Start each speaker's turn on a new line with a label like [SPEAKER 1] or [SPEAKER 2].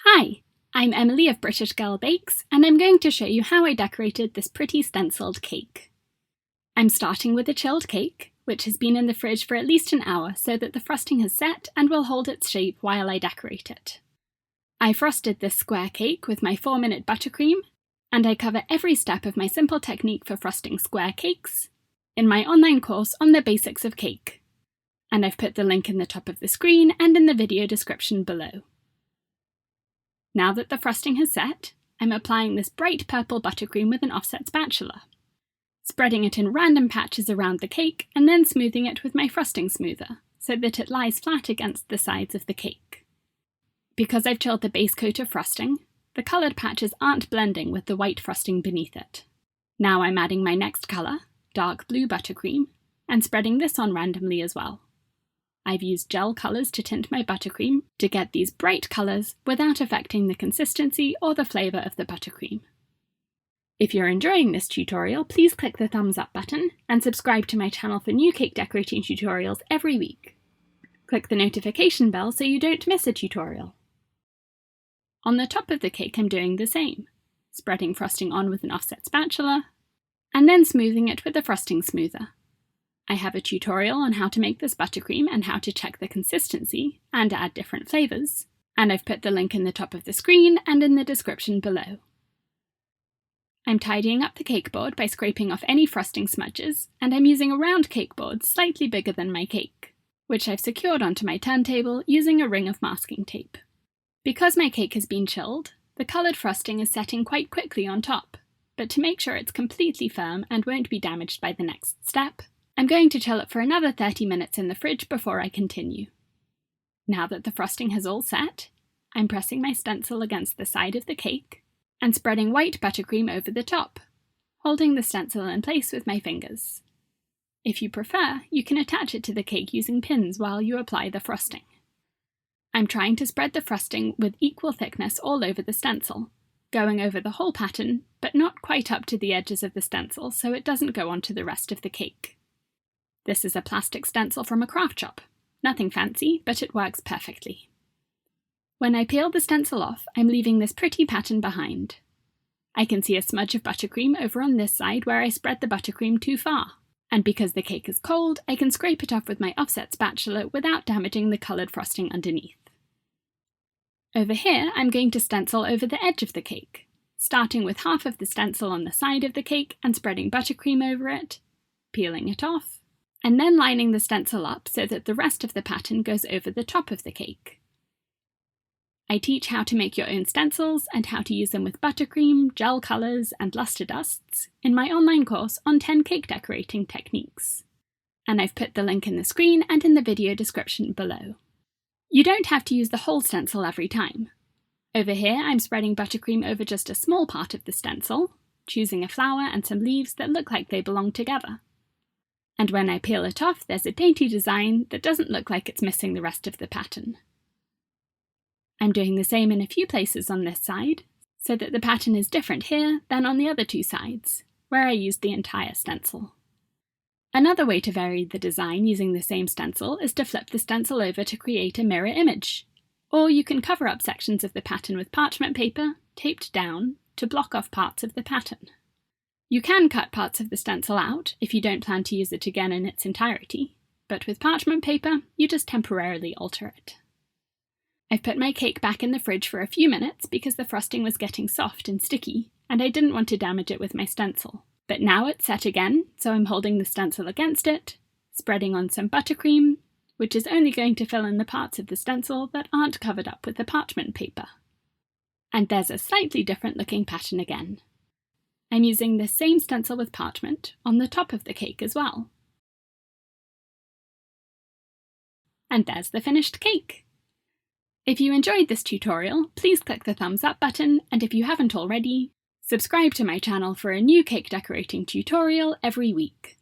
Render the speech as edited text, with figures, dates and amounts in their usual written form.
[SPEAKER 1] Hi, I'm Emily of British Girl Bakes, and I'm going to show you how I decorated this pretty stenciled cake. I'm starting with a chilled cake, which has been in the fridge for at least an hour so that the frosting has set and will hold its shape while I decorate it. I frosted this square cake with my 4-minute buttercream, and I cover every step of my simple technique for frosting square cakes in my online course on the basics of cake. And I've put the link in the top of the screen and in the video description below. Now that the frosting has set, I'm applying this bright purple buttercream with an offset spatula, spreading it in random patches around the cake and then smoothing it with my frosting smoother so that it lies flat against the sides of the cake. Because I've chilled the base coat of frosting, the coloured patches aren't blending with the white frosting beneath it. Now I'm adding my next colour, dark blue buttercream, and spreading this on randomly as well. I've used gel colours to tint my buttercream to get these bright colours without affecting the consistency or the flavour of the buttercream. If you're enjoying this tutorial, please click the thumbs up button and subscribe to my channel for new cake decorating tutorials every week. Click the notification bell so you don't miss a tutorial. On the top of the cake I'm doing the same, spreading frosting on with an offset spatula, and then smoothing it with a frosting smoother. I have a tutorial on how to make this buttercream and how to check the consistency and add different flavours, and I've put the link in the top of the screen and in the description below. I'm tidying up the cake board by scraping off any frosting smudges, and I'm using a round cake board slightly bigger than my cake, which I've secured onto my turntable using a ring of masking tape. Because my cake has been chilled, the coloured frosting is setting quite quickly on top, but to make sure it's completely firm and won't be damaged by the next step, I'm going to chill it for another 30 minutes in the fridge before I continue. Now that the frosting has all set, I'm pressing my stencil against the side of the cake and spreading white buttercream over the top, holding the stencil in place with my fingers. If you prefer, you can attach it to the cake using pins while you apply the frosting. I'm trying to spread the frosting with equal thickness all over the stencil, going over the whole pattern, but not quite up to the edges of the stencil so it doesn't go onto the rest of the cake. This is a plastic stencil from a craft shop. Nothing fancy, but it works perfectly. When I peel the stencil off, I'm leaving this pretty pattern behind. I can see a smudge of buttercream over on this side where I spread the buttercream too far, and because the cake is cold, I can scrape it off with my offset spatula without damaging the coloured frosting underneath. Over here, I'm going to stencil over the edge of the cake, starting with half of the stencil on the side of the cake and spreading buttercream over it, peeling it off, and then lining the stencil up so that the rest of the pattern goes over the top of the cake. I teach how to make your own stencils and how to use them with buttercream, gel colours and luster dusts in my online course on 10 cake decorating techniques. And I've put the link in the screen and in the video description below. You don't have to use the whole stencil every time. Over here I'm spreading buttercream over just a small part of the stencil, choosing a flower and some leaves that look like they belong together. And when I peel it off, there's a dainty design that doesn't look like it's missing the rest of the pattern. I'm doing the same in a few places on this side, so that the pattern is different here than on the other two sides, where I used the entire stencil. Another way to vary the design using the same stencil is to flip the stencil over to create a mirror image, or you can cover up sections of the pattern with parchment paper, taped down, to block off parts of the pattern. You can cut parts of the stencil out if you don't plan to use it again in its entirety, but with parchment paper, you just temporarily alter it. I've put my cake back in the fridge for a few minutes because the frosting was getting soft and sticky, and I didn't want to damage it with my stencil. But now it's set again, so I'm holding the stencil against it, spreading on some buttercream, which is only going to fill in the parts of the stencil that aren't covered up with the parchment paper. And there's a slightly different looking pattern again. I'm using this same stencil with parchment on the top of the cake as well. And there's the finished cake! If you enjoyed this tutorial, please click the thumbs up button, and if you haven't already, subscribe to my channel for a new cake decorating tutorial every week.